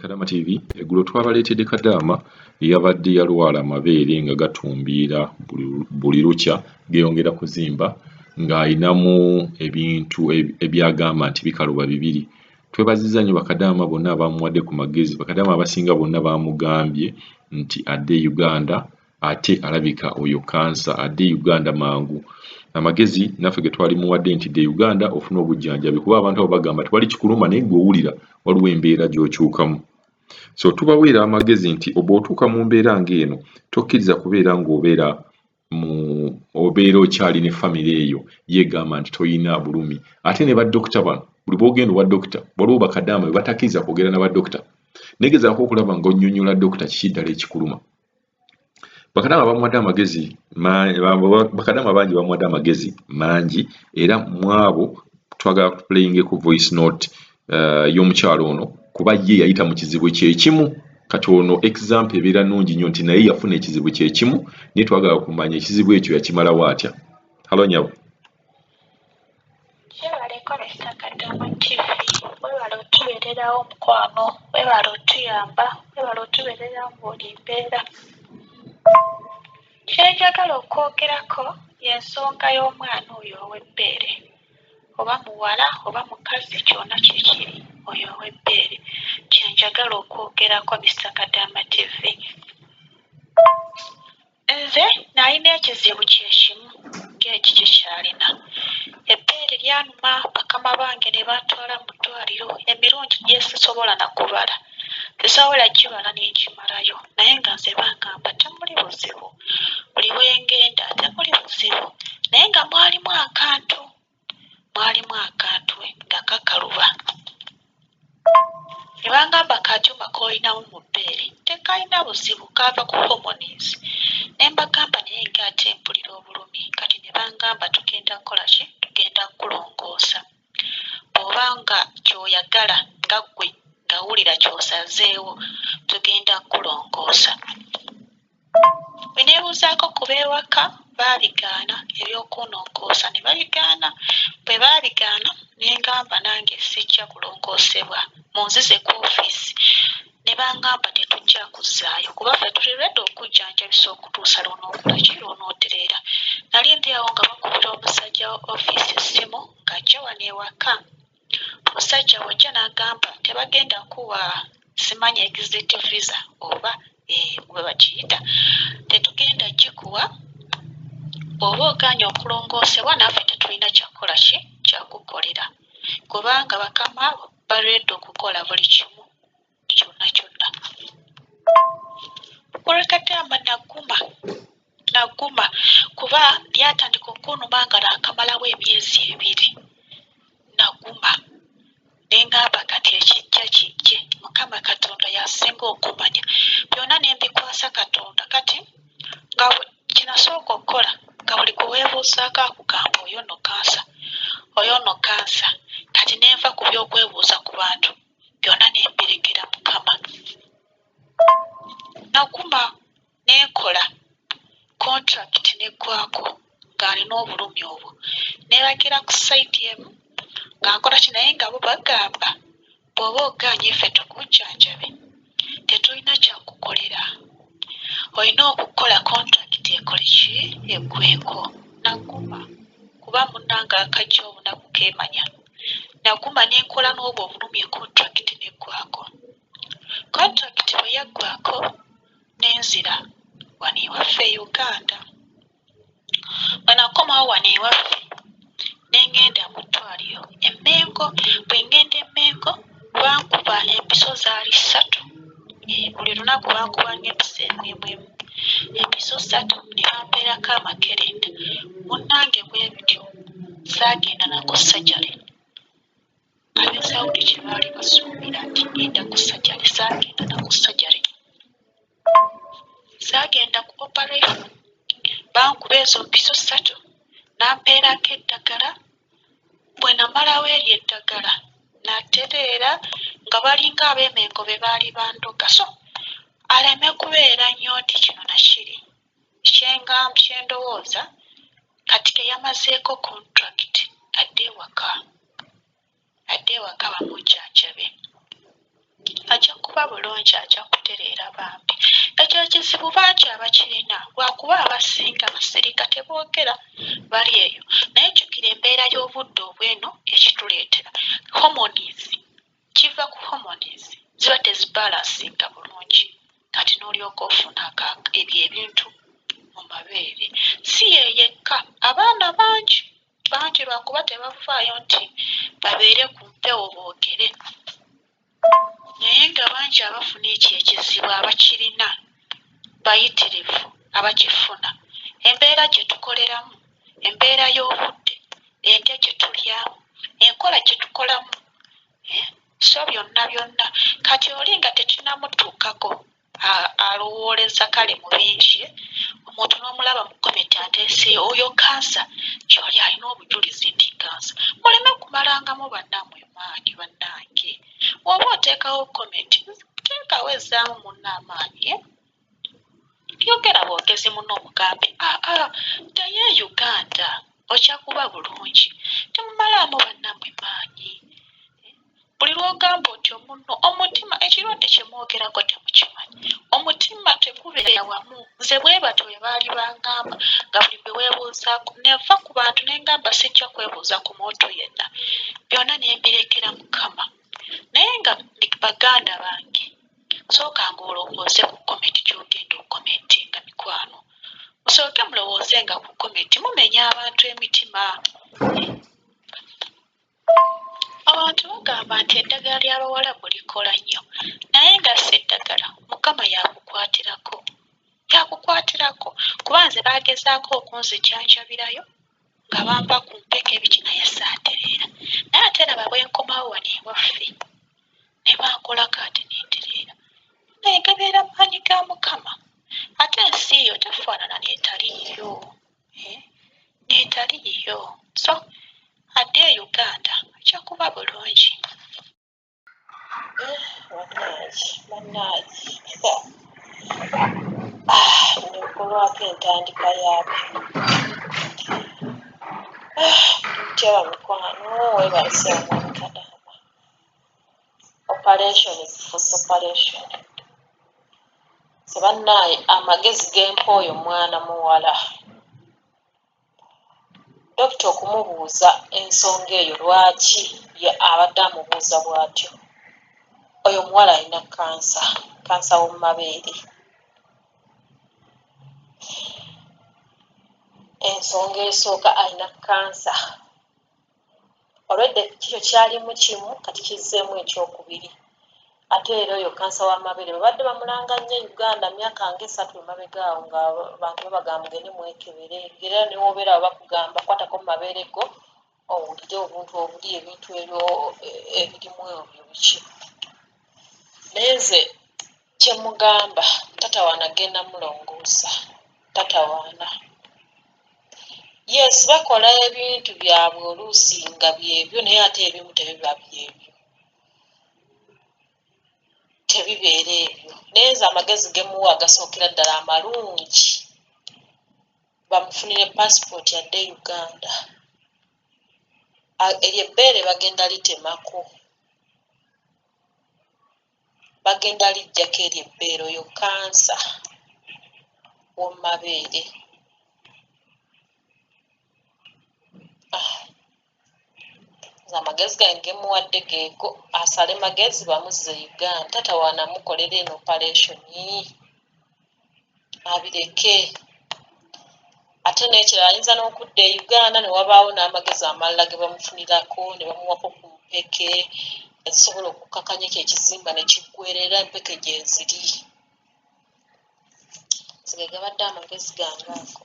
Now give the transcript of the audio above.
Kadama TV eggulo twabaleetedde Kadaama eyabadde yalwala amabeere nga gatumbiira buli lukya geeyongera kuzimba ng'ayinamu ebintu ebyagamba nti bikaluba bibiri. Twebazizza nnyo bakadaama bonna abamuwadde ku magezi. Bakadaama abasinga bonna baamugambye nti adde Uganda ate alabika oyo kansa, adde Uganda mangu. Amagezi naffe ge twalimuwadde nti dde Uganda ofune obujjanjabi kuba abantu abo bagamba tewali kikuluma naye gw'owulira waliwo embeera gy'okyukamu. So tubaweera amagezi nti bw'otuuka mu mbeera ng'eno tokkiriza kubeera ng'obeera okyali ne famire eyo yeegamba nti toyina bulumi. Ate ne baddokita bano buli bw'ogenda owa dokita waliwo bakadaama be batakkiriza kwogera na baddokita. Negezaako okulaba ng'onnyonnyola dokita kiki ddala ekikuluma. Bakadaama bamuwadde amagezi bakadaama bangi bamuwadde amagezi mangi era mu abo twagala tuplayingeko voice note y'omukyalo ono kuba ye yayita mu kizibu kyekimu kati ono example ebeera nnungi nnyo nti naye yafuna ekizibu kyekimu naye twagala kumanya ekizibu ekyo yakimalawo atya. Halo nyabo. Kyebaleko Mr. Kadaama TV, webale otubeererawo omukwano, webale otuyamba, webale otubeererawo mu buli mbeera. Kye njagala okwogerako y'ensonga y'omwana oyo ow'ebbeere. Oba muwala oba mukazi kyonna kikiri oyo ow'ebbeere. Kye njagala okwogerako Mr. Kadaama TV. Nze nalina ekizibu kyekimu ng'eki kikyalina. Ebbeere lyanuma bakama bange ne bantwala mu ddwaliro emirundi gye sisobola na kubala. Sisobola gibala n'ekimalayo naye nga nze bangamba temuli buzibu. Buli bwengenda temuli buzibu naye nga mwalimu akantu nga kakaluba. Ne bangamba katyuma k'olinamu mu bbeere tekalina buzibu kaava ku hormones. Ne mbagamba naye ng'ate mpulira obulumi kati ne bangamba tugenda kukola ki? Tugenda kulongoosa. Bw'oba nga ky'oyagala nga ggwe ngawulira ky'osazeewo tugenda kulongoosa. Bwe neebuuzaako ku b'ewaka baabigaana eby'okunongoosa ne babigaana. Bwe baabigaana ne ngamba nange sijja kulongoosebwa munzize ku ofiisi. Ne bangamba tetujja kuzzaayo kuba ffe tuli ready okujjanjabisa okutuusa lw'onootereera. Nali ndi awo nga bakubira omusajja wa ofiisi essimu ng'ajja wano ewaka. Omusajja wajja n'agamba tebagenda kuwa simanyi exit visa oba bwe bakiyita tetugenda gikuwa oba ogaanye okulongoosebwa naffe tetulina kyakukola ki kyakukolera kubanga bakama abo baredde okukola buli kimu kyonna kyonna. Kadaama naguma kuba lyatandika okunuma nga laakamalawo emyezi 2. Naguma ne ngamba kati ekijja kijje Mukama Katonda y'asinga okumanya. Byonna ne mbikwasa Katonda kati nga kinasooka okukola nga buli gwe weebuuzaako akugamba oyo nno kansa kati ne nva ku by'okwebuuza ku bantu byonna ne mbirekera Mukama. Naguma ne nkola contract neggwaako ng'alina obulumi obwo. Neebagira ku sayiti emu nga nkola ki naye nga bo bagamba bw'oba ogaanye ffe tukujjanjabe tetulina kyakukolera. Olina okukola contract ekole ki eggweko. Naguma kuba munnange akajja obunaku keemanya. Naguma ne nkola n'obwo obulumi contract neggwaako. Contract bwe yaggwaako n'enzira wano ewaffe e Uganda. Bwe nakomawo wano ewaffe ne ngenda mu ddwaliro e Mengo. Bwe ngenda e Mengo bankuba empiso zaali 3. Buli lunaku bankuba ng'empiso emu. Empiso 3 ne bampeerako amakerenda. Munnange bwe bityo saagenda nako sajjale. Ab'e kye baali basuubira nti ngenda ku sajjale saagenda nako sajjale. Saagenda ku operation bankuba ezo mpiso 3 nampeerako eddagala. Bwe namalawo eryo eddagala natereera nga balinga ab'emengo be baali bandoga. So aleme kubeera nnyo nti kino nakiri kye ndowooza kati teyamazeeko contract adde ewaka bamujjanjabe. Ajja kuba bulungi ajja kutereera bambi. Ekyo ekizibu bangi abakirina lwakuba abasinga basirika teboogera bali eyo. Naye jjukira embeera y'obudde obw'eno ekituleetera hormones kiva ku hormones ziba tezibalansinga bulungi kati n'olyoka ofuna ebyo ebintu mu mabeere. Si yeyekka abaana bangi lwakuba tebafaayo nti babeere ku mpewo boogere. Naye nga bangi abafuna ekyo ekizibu abakirina bayitirivu abakifuna. Embeera gye tukoleramu, embeera y'obudde, endya gye tulyamu, enkola gye tukolamu, so byonna kati oli nga tekinamutuukako alowooleza kale mu bingi. Omuntu n'omulaba mu komenti ateeseyo oyo kansa gy'oli alina obujulizi nti kansa. Muleme kumalangamu bannammwe maanyi bannange. Oba oteekawo komenti teekawo ezzaamu munno amaanyi. Yogera bwogezi muno omugambe ddayo e Uganda ojja kuba bulungi. Temumalamu bannammwe maanyi. Buli lw'ogamba otyo munno omutima ekirwadde kye mwogerako temukimanyi. Omutima tegubeera wamu. Nze bwe batyo bwe baali bangamba nga buli bwe weebuuzaako neva ku bantu ne ngamba sijja kwebuuza ku muntu yenna. Byonna ne mbirekera Mukama. Naye nga baganda bange sooka ng'olowooze ku komenti gy'ogenda okomentinga mikwano. Musooke mulowoozenga ku komenti mumenya abantu emitima. Abantu bagamba nti eddagala ly'Abawarabu likola nnyo naye nga si ddagala. Mukama yakukwatirako kuba nze baagezaako okunzijanjabirayo nga bampa ku mpeke ebiki naye saatereera. Naye ate laba bwe nkomawo wano ewaffe ne bankola kaati n'entereera. Naye gabeera maanyi ga Mukama. Ate ensi yo tefaanana n'etaliiyo. N'etaliiyo. So adde e Uganda ajja kuba bulungi. Bannange nkolwako entandika yaabyo. Ntyaba mikwano weebalise omwami Kadaama. Operation zifuuse operation. Bannange amagezi g'empa oyo mwana muwala. Dokita okumubuuza ensonga eyo lwaki abadde amubuuza bw'atyo. Oyo omuwala alina kansa w'omu mabeere. Ensonga esooka alina kansa. Olwedde kikyo kyalimu kimu kati kizzeemu ekyokubiri. Ate era oyo kansa w'amabeere babadde bamulanga nnyo e Uganda myaka nga 3 emabega awo nga abantu babagamba mugende mwekebere. Era ne wobeera bakugamba kwatako mu mabeere go owulire obuntu obuli ebintu ebyo ebirimu ebyo biki. Naye nze kye mugamba tatawaana genda mulongoosa. Tatawaana. Yes, bakola ebintu byabwe oluusi nga byebyo naye ate ebimu tebiba byebyo. Tebibeera ebyo. Naye nze amagezi gemuwa agasookera ddala amalungi. Bamufunire paasipooti adde Uganda. Eryo ebbeere bagenda litemako. Bagenda lijjako eryo ebbeere oyo kansa w'omu mabeere. Amagezi gange gemuwadde geego asale magezi bamuzze Uganda. Tatawaana mukolera eno operation. Abireke. Ate n'ekirala ayinza n'okudda e Uganda ne wabaawo n'amagezi amalala ge bamufunirako ne bamuwako ku mpeke ezisobola okukakanya ekyo ekizimba ne kiggwerera empeke gye ziri. Ge gabadde amagezi gange ago.